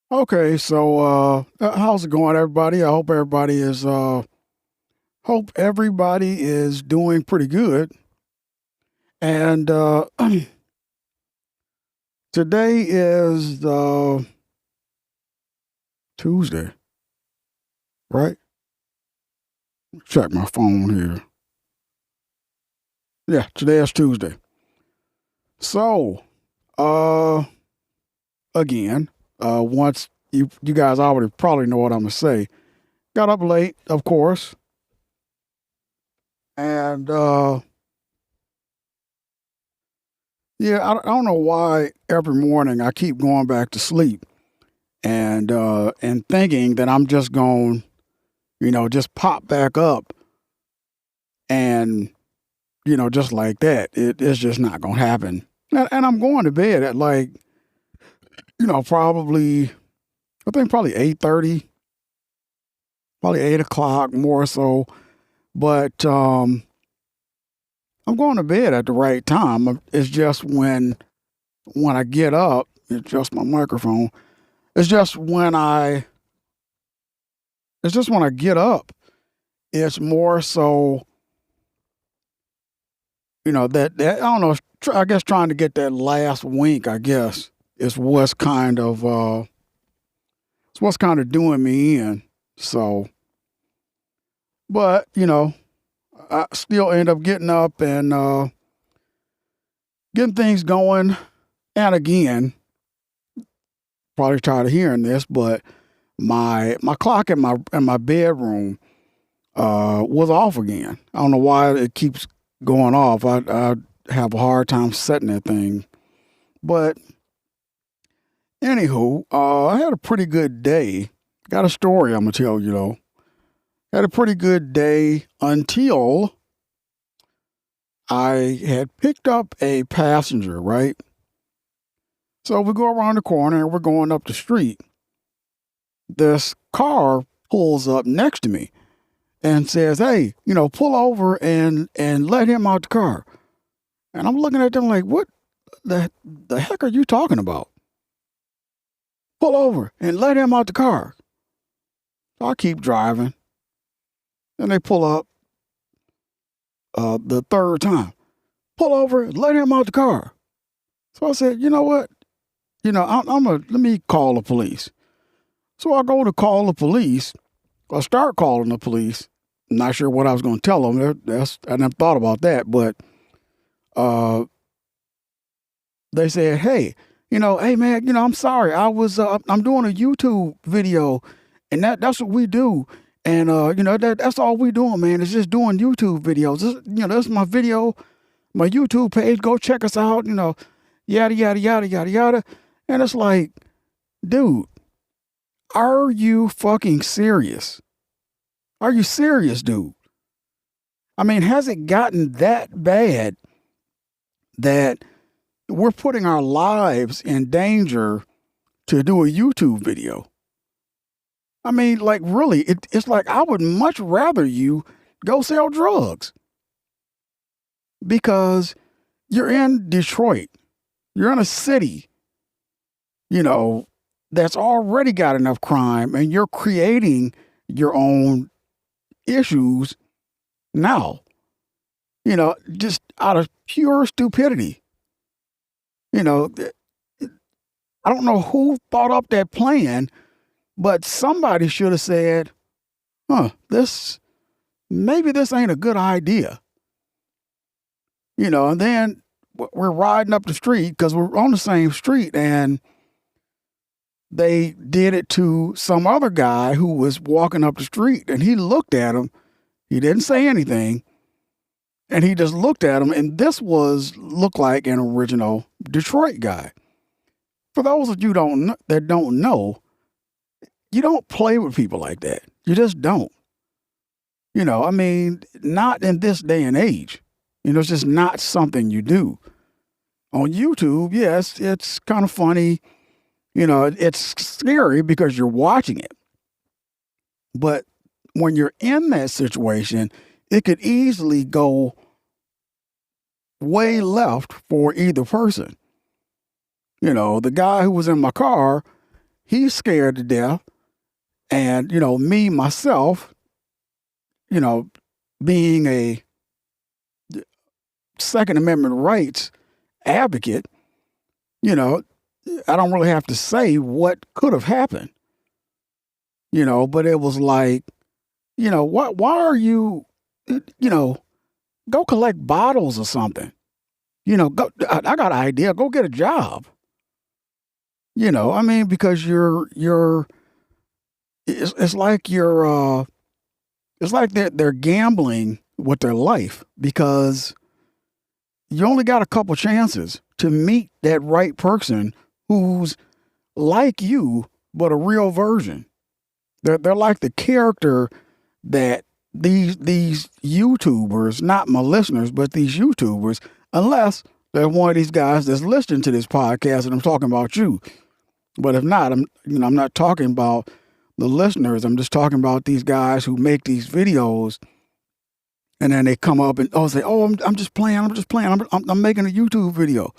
Okay, so how's it going, everybody? I hope everybody is doing pretty good. And today is Tuesday, right? Check my phone here. Yeah, today is Tuesday. So, uh again, once you guys already probably know what I'm gonna say. Got up late, of course, and yeah, I don't know why every morning I keep going back to sleep and thinking that I'm just going, just pop back up and just like that. It's just not gonna happen. And I'm going to bed at like probably I think probably 8:30, probably 8 o'clock more so. But I'm going to bed at the right time. It's just when I get up, it's just my microphone. It's just when I it's just when I get up. It's more so that I don't know. I guess trying to get that last wink. I guess is what's kind of doing me in. So, but I still end up getting up and getting things going. And again, probably tired of hearing this, but my clock in my bedroom was off again. I don't know why it keeps going off. I have a hard time setting that thing, but anywho, I had a pretty good day. Got a story I'm gonna tell you though. Had a pretty good day until I had picked up a passenger, right? So we go around the corner and we're going up the street. This car pulls up next to me and says, "Hey, pull over and let him out the car." And I'm looking at them like, "What the heck are you talking about? Pull over and let him out the car." So I keep driving, and they pull up the third time. "Pull over, let him out the car." So I said, "You know what? Let me call the police." So I go to call the police. I start calling the police. Not sure what I was going to tell them. I never thought about that, but uh, they said, "Hey, hey man, I'm sorry. I'm doing a YouTube video, and that's what we do. And that's all we doing, man. Is just doing YouTube videos. That's my video, my YouTube page. Go check us out. Yada yada yada yada yada." And it's like, dude, are you fucking serious? Are you serious, dude? I mean, has it gotten that bad that we're putting our lives in danger to do a YouTube video? I mean, like, really, it's like I would much rather you go sell drugs because you're in Detroit. You're in a city, you know, that's already got enough crime and you're creating your own issues now, just out of pure stupidity. You know, I don't know who thought up that plan, but somebody should have said, maybe this ain't a good idea. And then we're riding up the street because we're on the same street and they did it to some other guy who was walking up the street and he looked at him. He didn't say anything and he just looked at him. And this looked like an original Detroit guy. For those of you that don't know, you don't play with people like that. You just don't. I mean, not in this day and age. It's just not something you do. On YouTube, yes, it's kind of funny. It's scary because you're watching it. But when you're in that situation, it could easily go way left for either person. The guy who was in my car, he's scared to death. And, me, myself, you know, being a Second Amendment rights advocate, you know, I don't really have to say what could have happened, but it was like, why are you, go collect bottles or something. I got an idea. Go get a job. Because it's like it's like they're gambling with their life because you only got a couple chances to meet that right person who's like you, but a real version. They're like the character that these YouTubers, not my listeners, but these YouTubers, unless they're one of these guys that's listening to this podcast and I'm talking about you. But if not, I'm not talking about the listeners. I'm just talking about these guys who make these videos and then they come up and say, I'm just playing. I'm making a YouTube video.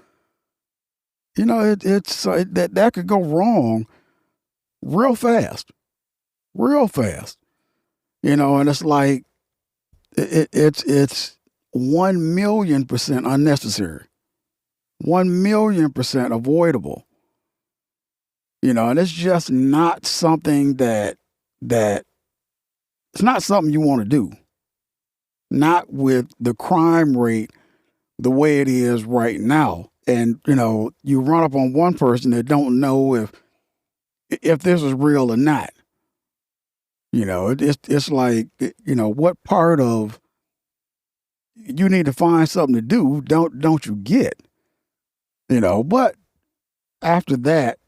That could go wrong real fast. And it's like, it's 1,000,000% unnecessary, 1,000,000% avoidable. And it's just not something that it's not something you want to do. Not with the crime rate the way it is right now. And, you run up on one person that don't know if this is real or not. It's like, what part of you need to find something to do, don't you get? But after that,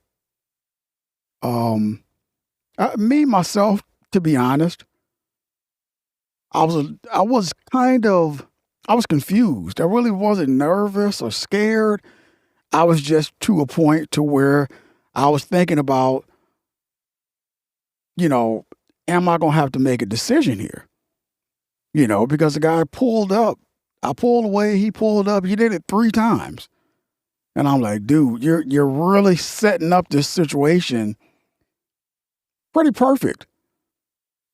me, myself, to be honest, I was confused. I really wasn't nervous or scared. I was just to a point to where I was thinking about, am I going to have to make a decision here? Because the guy pulled up. I pulled away. He pulled up. He did it 3 times. And I'm like, dude, you're really setting up this situation pretty perfect.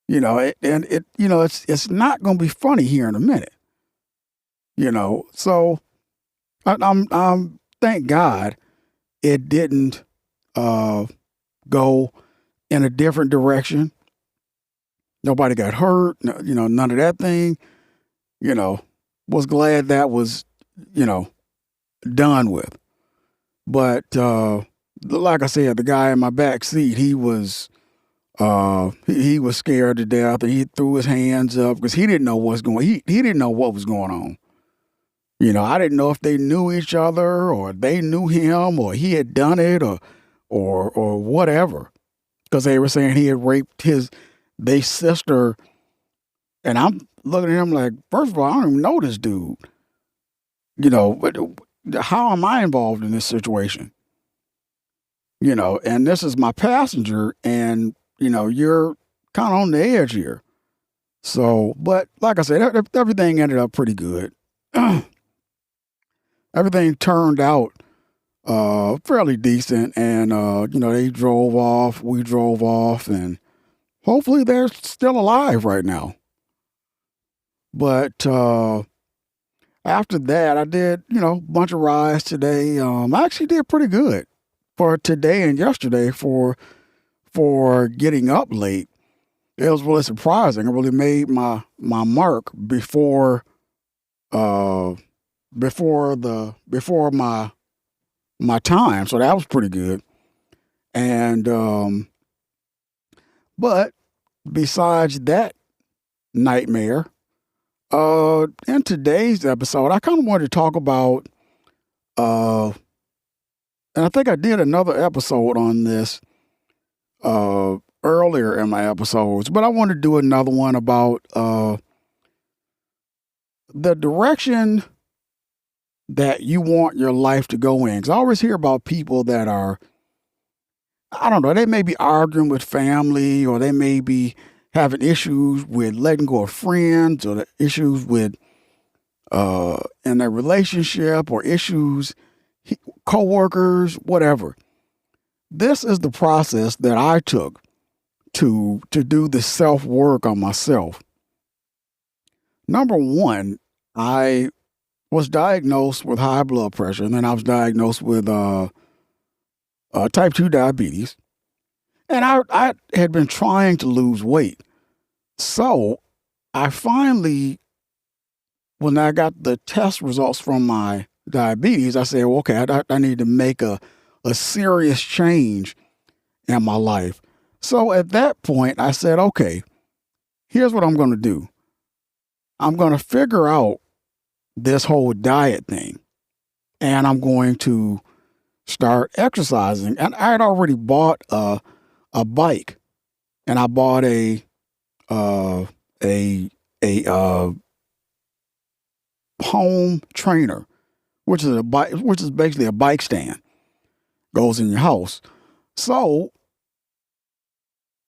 It's not going to be funny here in a minute. So I'm thank God it didn't go in a different direction. Nobody got hurt, none of that thing. Was glad that was, done with. But like I said, the guy in my back seat, he was scared to death, and he threw his hands up because he didn't know he didn't know what was going on. I didn't know if they knew each other or they knew him or he had done it or whatever. Because they were saying he had raped their sister. And I'm looking at him like, first of all, I don't even know this dude. But how am I involved in this situation? And this is my passenger and, you're kind of on the edge here. So, but like I said, everything ended up pretty good. Everything turned out fairly decent, and they drove off, we drove off, and hopefully they're still alive right now. But after that, I did a bunch of rides today. I actually did pretty good for today and yesterday for getting up late. It was really surprising. I really made my mark before my time, so that was pretty good. And but besides that nightmare, in today's episode, I kind of wanted to talk about, and I think I did another episode on this earlier in my episodes, but I want to do another one about the direction that you want your life to go in. Because I always hear about people that are, I don't know, they may be arguing with family, or they may be having issues with letting go of friends, or the issues with in their relationship, or issues, coworkers, whatever. this is the process that I took to do the self work on myself. Number one, I was diagnosed with high blood pressure, and then I was diagnosed with type 2 diabetes. And I had been trying to lose weight. So I finally, when I got the test results from my diabetes, I said, well, okay, I need to make a serious change in my life. So at that point, I said, okay, here's what I'm going to do. I'm going to figure out this whole diet thing, and I'm going to start exercising. And I had already bought a bike, and I bought a home trainer, which is basically a bike stand, goes in your house. So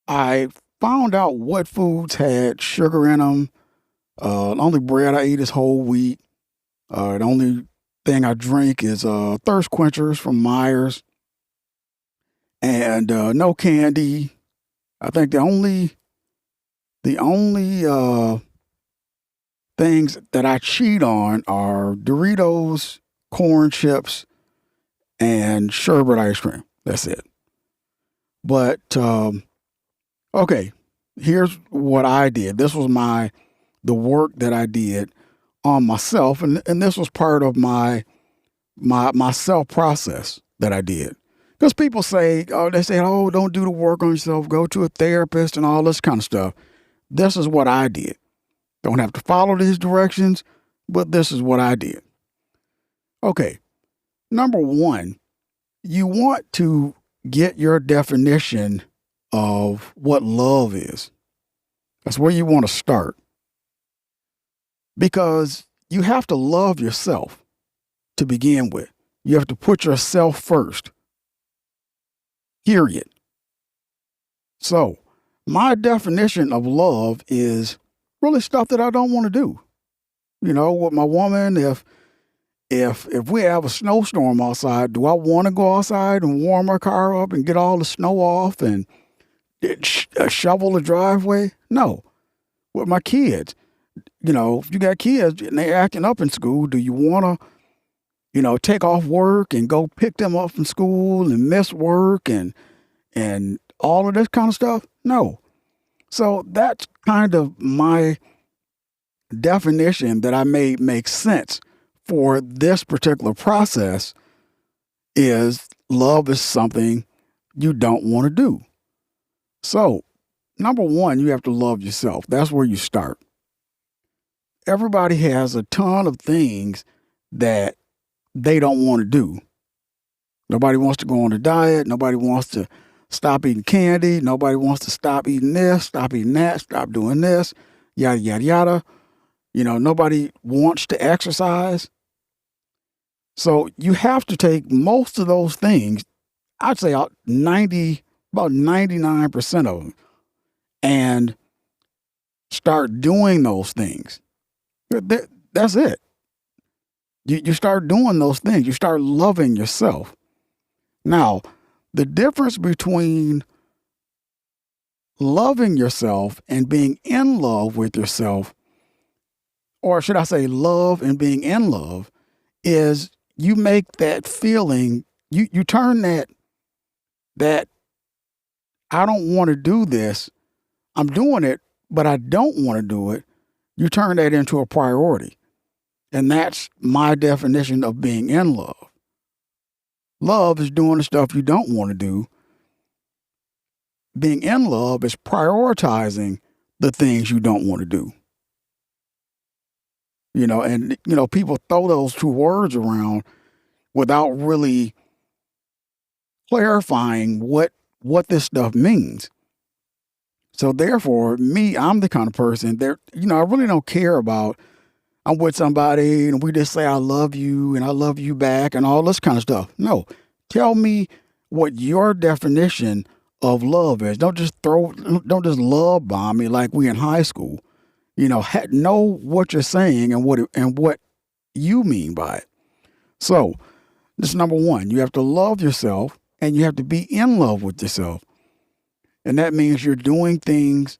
I found out what foods had sugar in them. The only bread I eat is whole wheat. The only thing I drink is thirst quenchers from Myers, and no candy. I think the only things that I cheat on are Doritos, corn chips, and sherbet ice cream. That's it. But okay, here's what I did. This was the work that I did on myself, and this was part of my self process that I did. Because people say, oh, don't do the work on yourself, go to a therapist and all this kind of stuff. This is what I did. Don't have to follow these directions, but this is what I did. Okay, number one, you want to get your definition of what love is. That's where you want to start. Because you have to love yourself to begin with. You have to put yourself first. Period. So, my definition of love is really stuff that I don't want to do. You know, with my woman, if we have a snowstorm outside, do I want to go outside and warm our car up and get all the snow off and shovel the driveway? No. With my kids, you know, if you got kids and they're acting up in school, do you want to, take off work and go pick them up from school and miss work and all of this kind of stuff? No. So that's kind of my definition that I made make sense for this particular process is love is something you don't want to do. So, number one, you have to love yourself. That's where you start. Everybody has a ton of things that they don't want to do. Nobody wants to go on a diet. Nobody wants to stop eating candy. Nobody wants to stop eating this, stop eating that, stop doing this, yada, yada, yada. Nobody wants to exercise. So you have to take most of those things, I'd say about 99% of them, and start doing those things. That's it. You start doing those things. You start loving yourself. Now, the difference between loving yourself and being in love with yourself, or should I say love and being in love, is you make that feeling, you turn that I don't want to do this, I'm doing it, but I don't want to do it, you turn that into a priority. And that's my definition of being in love. Love is doing the stuff you don't want to do. Being in love is prioritizing the things you don't want to do. And people throw those two words around without really clarifying what this stuff means. So therefore, I'm the kind of person that, I really don't care about I'm with somebody and we just say I love you and I love you back and all this kind of stuff. No, tell me what your definition of love is. Don't just love bomb me like we in high school. Know what you're saying and what you mean by it. So, this is number one. You have to love yourself. and you have to be in love with yourself. And that means you're doing things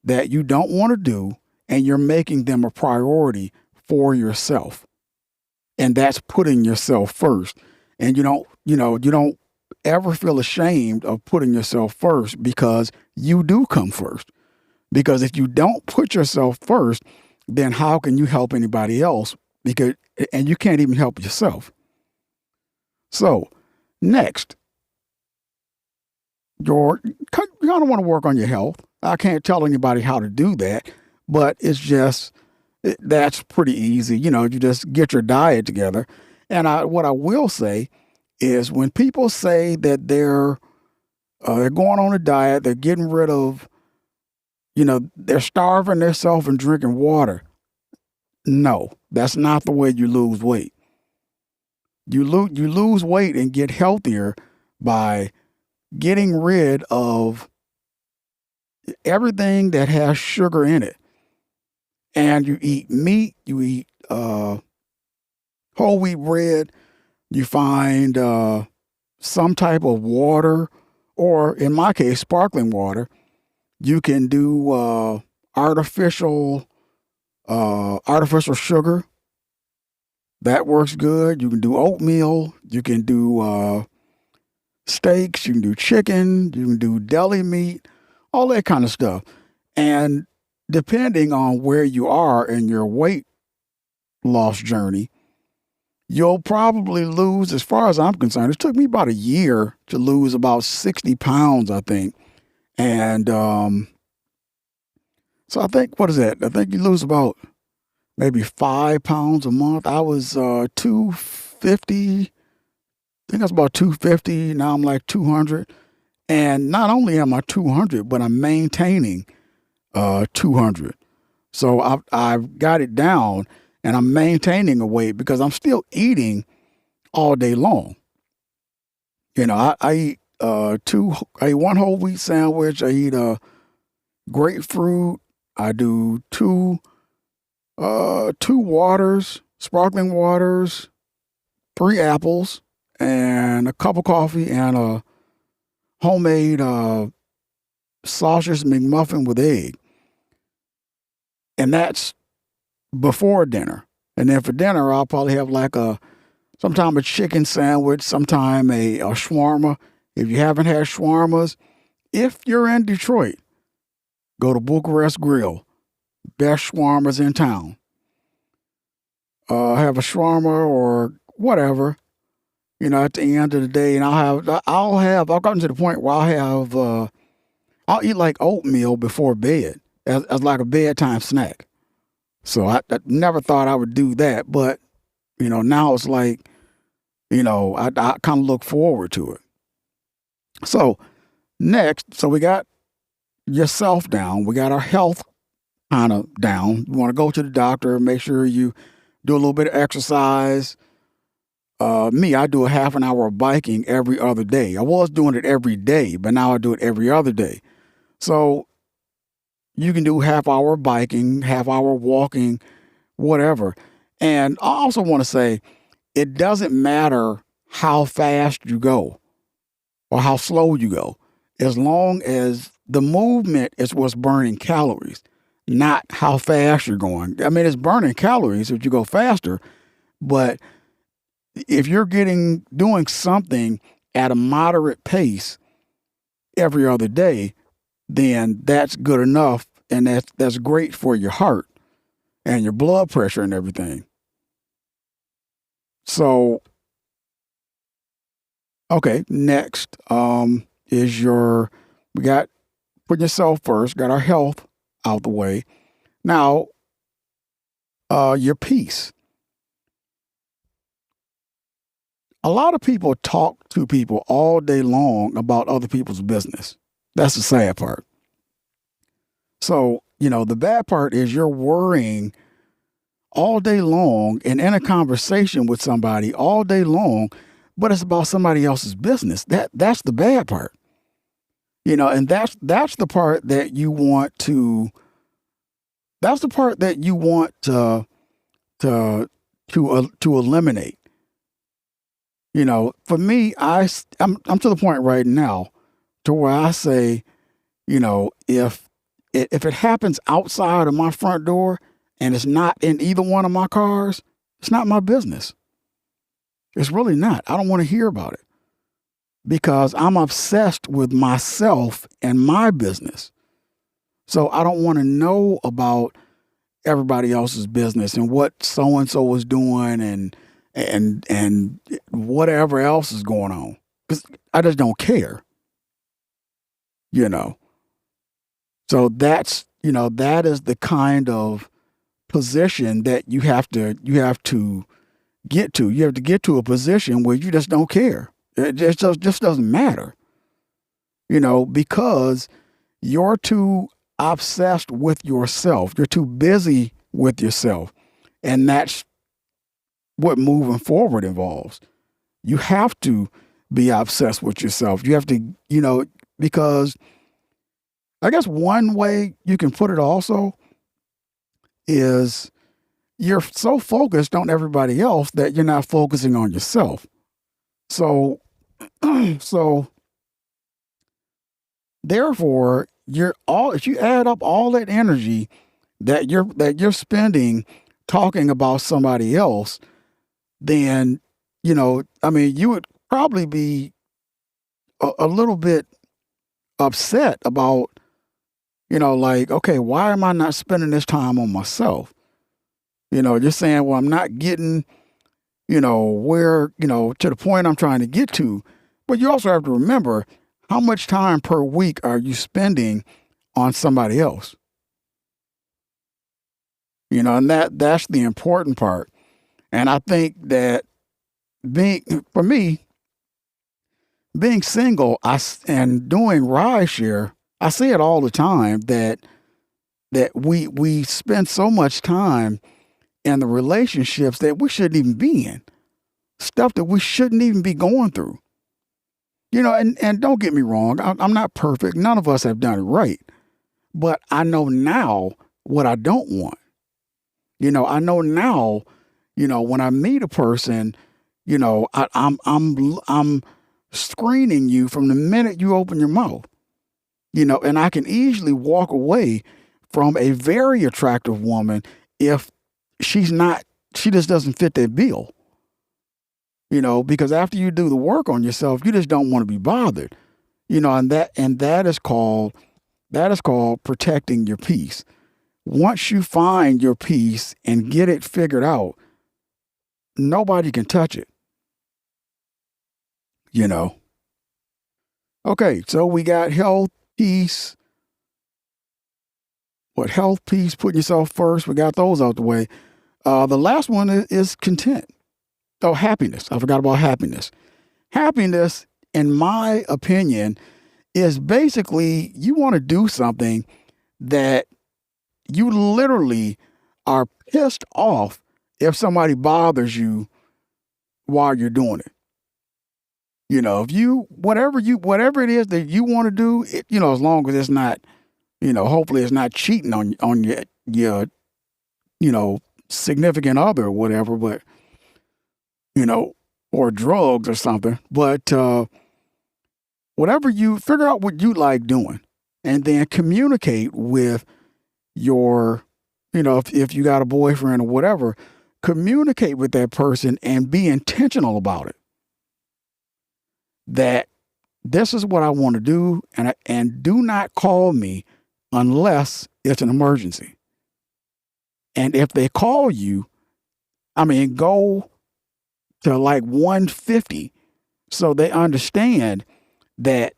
that you don't want to do, and you're making them a priority for yourself. And that's putting yourself first. And you don't ever feel ashamed of putting yourself first, because you do come first. Because if you don't put yourself first, then how can you help anybody else? And you can't even help yourself. So, next, you don't want to work on your health. I can't tell anybody how to do that, but that's pretty easy. You just get your diet together. And what I will say is, when people say that they're going on a diet, they're getting rid of, they're starving themselves and drinking water. No, that's not the way you lose weight. You lose weight and get healthier by getting rid of everything that has sugar in it. And you eat meat, you eat whole wheat bread, you find some type of water, or in my case, sparkling water. You can do artificial sugar. That works good. You can do oatmeal. You can do steaks. You can do chicken. You can do deli meat, all that kind of stuff. And depending on where you are in your weight loss journey, you'll probably lose, as far as I'm concerned, it took me about a year to lose about 60 pounds, I think. And so I think, what is that? I think you lose about maybe 5 pounds a month. I was 250. I think I was about 250. Now I'm like 200. And not only am I 200, but I'm maintaining 200. So I've got it down, and I'm maintaining a weight because I'm still eating all day long. I eat I eat one whole wheat sandwich. I eat grapefruit. I do two waters, sparkling waters, 3 apples, and a cup of coffee, and a homemade sausage McMuffin with egg. And that's before dinner. And then for dinner, I'll probably have sometime a chicken sandwich, sometime a shawarma. If you haven't had shawarmas, if you're in Detroit, go to Bucharest Grill. Best shawarmas in town. Have a shawarma or whatever, at the end of the day. And I've gotten to the point where I'll eat like oatmeal before bed as like a bedtime snack. So I never thought I would do that, but, now it's like, I kind of look forward to it. So next, we got yourself down. We got our health kind of down. You want to go to the doctor, make sure you do a little bit of exercise. I do a half an hour of biking every other day. I was doing it every day, but now I do it every other day. So you can do half hour biking, half hour walking, whatever. And I also want to say, it doesn't matter how fast you go or how slow you go, as long as the movement is what's burning calories, not how fast you're going. I mean, it's burning calories if you go faster, but if you're doing something at a moderate pace every other day, then that's good enough, and that's great for your heart and your blood pressure and everything. So, okay, next is we got put yourself first, got our health out the way. Now, your peace. A lot of people talk to people all day long about other people's business. That's the sad part. So, the bad part is you're worrying all day long and in a conversation with somebody all day long, but it's about somebody else's business. That's the bad part. And that's the part that you want to to eliminate. For me, I'm to the point right now to where I say, if it happens outside of my front door and it's not in either one of my cars, it's not my business. It's really not. I don't want to hear about it because I'm obsessed with myself and my business. So I don't want to know about everybody else's business and what so and so is doing and whatever else is going on, because I just don't care. You know. So that is the kind of position that you have to get to. You have to get to a position where you just don't care. It just doesn't matter. Because you're too obsessed with yourself. You're too busy with yourself. And that's what moving forward involves. You have to be obsessed with yourself. You have to, because I guess one way you can put it also is you're so focused on everybody else that you're not focusing on yourself. So, so therefore, if you add up all that energy that you're spending talking about somebody else, then you would probably be a little bit upset about, like, okay, why am I not spending this time on myself? You're saying, well, I'm not getting, where, to the point I'm trying to get to. But you also have to remember, how much time per week are you spending on somebody else? And that's the important part. And I think that for me, being single, and doing rideshare, I see it all the time that we spend so much time in the relationships that we shouldn't even be in, stuff that we shouldn't even be going through. And don't get me wrong, I'm not perfect. None of us have done it right, but I know now what I don't want. I know now, when I meet a person, I'm screening you from the minute you open your mouth. And I can easily walk away from a very attractive woman if she just doesn't fit that bill. Because after you do the work on yourself, you just don't want to be bothered. And that is called protecting your peace. Once you find your peace and get it figured out, nobody can touch it. Okay, so we got health, peace. Health, peace, putting yourself first. We got those out the way. The last one is content. Oh, happiness. I forgot about happiness. Happiness, in my opinion, is basically you want to do something that you literally are pissed off if somebody bothers you while you're doing it. If whatever it is that you want to do, as long as it's not, hopefully it's not cheating on your significant other or whatever, but, or drugs or something. But whatever, you figure out what you like doing and then communicate with your, if you got a boyfriend or whatever, communicate with that person and be intentional about it. That this is what I want to do, and do not call me unless it's an emergency. And if they call you, go to like 150 so they understand that,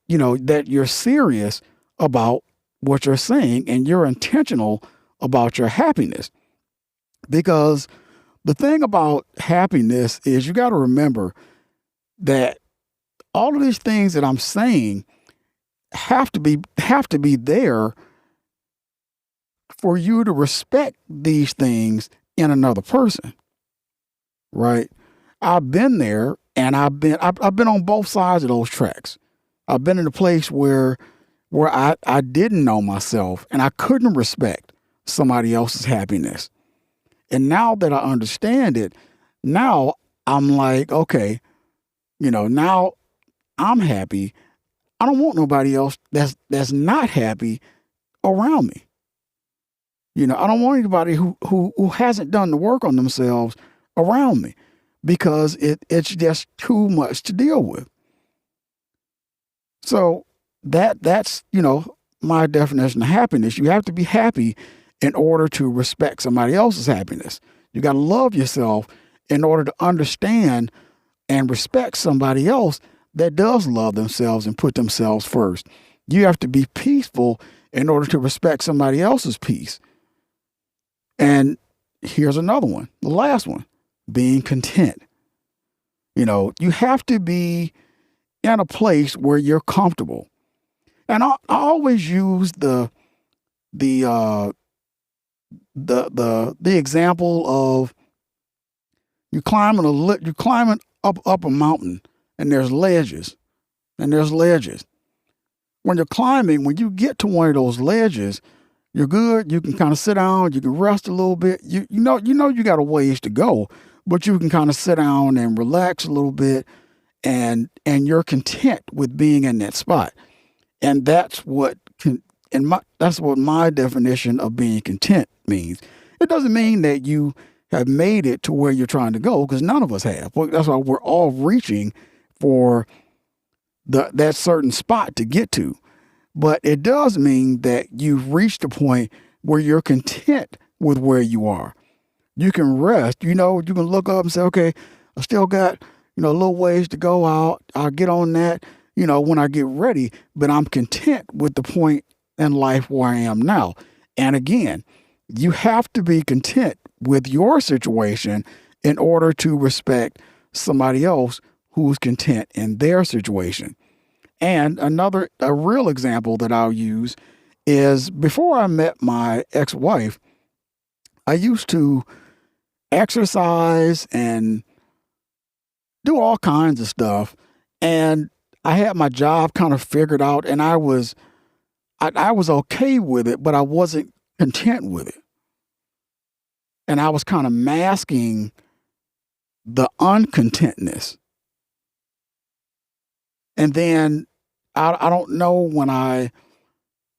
that you're serious about what you're saying and you're intentional about your happiness. Because the thing about happiness is you got to remember that all of these things that I'm saying have to be there for you to respect these things in another person. Right? I've been there, and I've been on both sides of those tracks. I've been in a place where I didn't know myself and I couldn't respect somebody else's happiness. And now that I understand it, now I'm like, okay, Now I'm happy. I don't want nobody else that's not happy around me. I don't want anybody who hasn't done the work on themselves around me because it's just too much to deal with. So that's my definition of happiness. You have to be happy in order to respect somebody else's happiness. You got to love yourself in order to understand and respect somebody else that does love themselves and put themselves first. You have to be peaceful in order to respect somebody else's peace. And here's another one, the last one, being content. You have to be in a place where you're comfortable. And I always use the example of you're climbing up a mountain and there's ledges. When you're climbing, when you get to one of those ledges, you're good. You can kind of sit down. You can rest a little bit. You got a ways to go, but you can kind of sit down and relax a little bit, and you're content with being in that spot. And that's what my definition of being content means. It doesn't mean that you have made it to where you're trying to go, because none of us have. That's why we're all reaching for that certain spot to get to. But it does mean that you've reached a point where you're content with where you are. You can rest. You can look up and say, okay, I still got, a little ways to go out. I'll get on that, when I get ready. But I'm content with the point in life where I am now. And again, you have to be content with your situation in order to respect somebody else who's content in their situation. And a real example that I'll use is before I met my ex-wife, I used to exercise and do all kinds of stuff. And I had my job kind of figured out, and I was okay with it, but I wasn't content with it. And I was kind of masking the uncontentness. And then I don't know, when I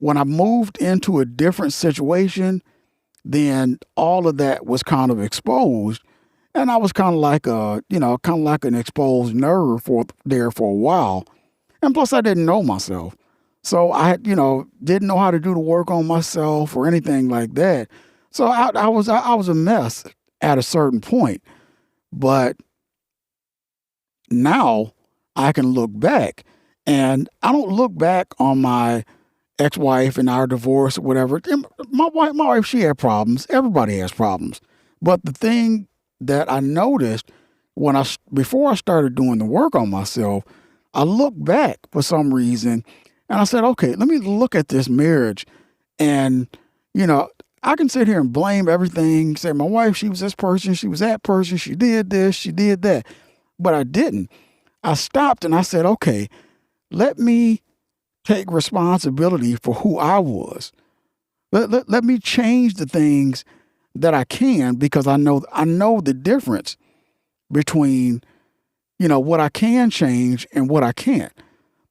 moved into a different situation, then all of that was kind of exposed, and I was kind of like an exposed nerve for a while. And plus, I didn't know myself, so I didn't know how to do the work on myself or anything like that. So I was a mess at a certain point, but now I can look back. And I don't look back on my ex-wife and our divorce or whatever. My wife, she had problems. Everybody has problems. But the thing that I noticed before I started doing the work on myself, I looked back for some reason and I said, okay, let me look at this marriage. And, I can sit here and blame everything, say my wife, she was this person, she was that person, she did this, she did that. But I didn't. I stopped and I said, okay, let me take responsibility for who I was. Let me change the things that I can, because I know the difference between, what I can change and what I can't.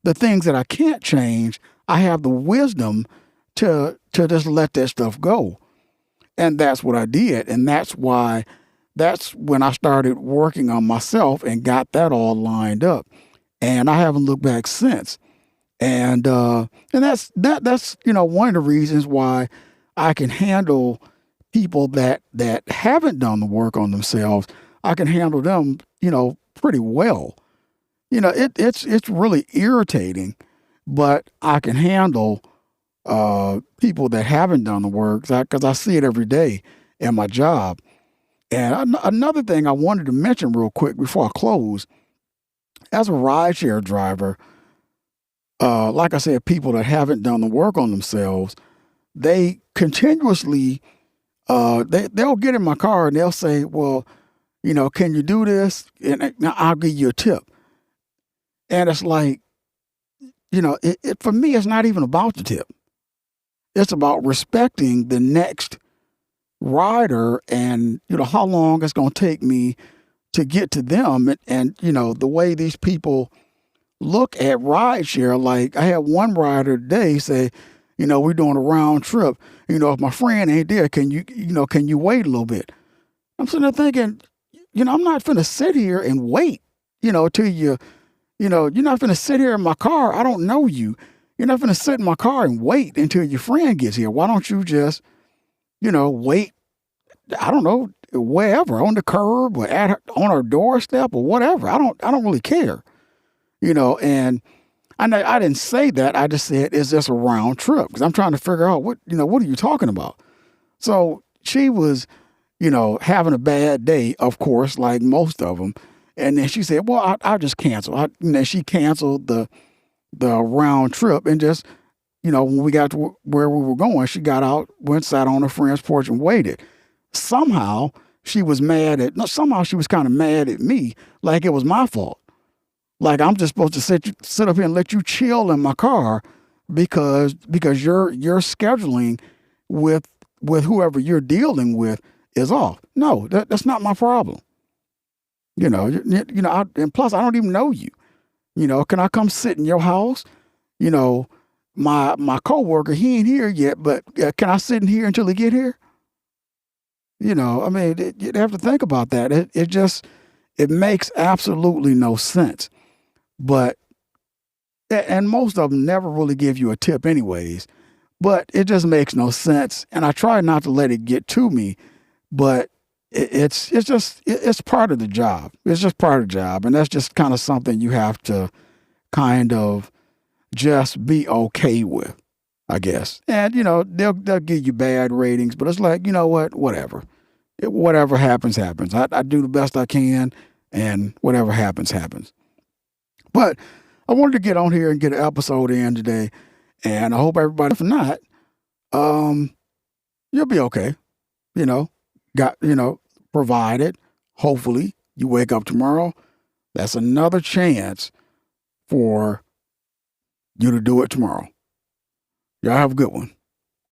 The things that I can't change, I have the wisdom to just let that stuff go. And that's what I did. And that's when I started working on myself and got that all lined up. And I haven't looked back since. And that's one of the reasons why I can handle people that haven't done the work on themselves. I can handle them, pretty well. It's really irritating, but I can handle people that haven't done the work, because I see it every day in my job. And another thing I wanted to mention real quick before I close, as a rideshare driver, like I said, people that haven't done the work on themselves, they continuously, they'll get in my car and they'll say, well, can you do this? And I'll give you a tip. And it's like, for me, it's not even about the tip. It's about respecting the next rider and, how long it's going to take me to get to them. And you know, the way these people look at rideshare, like I had one rider today say, you know, we're doing a round trip. You know, if my friend ain't there, can you wait a little bit? I'm sitting there thinking, you know, I'm not finna sit here and wait, you know, till you're not finna sit here in my car. I don't know you. You're not finna sit in my car and wait until your friend gets here. Why don't you just, wait, I don't know, wherever, on the curb or on her doorstep or whatever. I don't really care, and I didn't say that. I just said, is this a round trip? Because I'm trying to figure out what are you talking about? So she was, having a bad day, of course, like most of them. And then she said, well, I'll just cancel. And then she canceled the round trip and just, when we got to where we were going, she got out, went, sat on her friend's porch and waited. Somehow she was somehow she was kind of mad at me, like it was my fault. Like I'm just supposed to sit up here and let you chill in my car because you're scheduling with whoever you're dealing with is off. No, that's not my problem. And plus I don't even know you. Can I come sit in your house? My coworker, he ain't here yet, but can I sit in here until he get here? I mean, you'd have to think about that. It makes absolutely no sense. But, and most of them never really give you a tip anyways, but it just makes no sense. And I try not to let it get to me, but it's part of the job. It's just part of the job. And that's just kind of something you have to kind of just be okay with, I guess. And, they'll give you bad ratings, but it's like, you know what, whatever. Whatever happens, happens. I do the best I can, and whatever happens, happens. But I wanted to get on here and get an episode in today, and I hope everybody, if not, you'll be okay. Provided, hopefully, you wake up tomorrow, that's another chance for you to do it tomorrow. Y'all have a good one.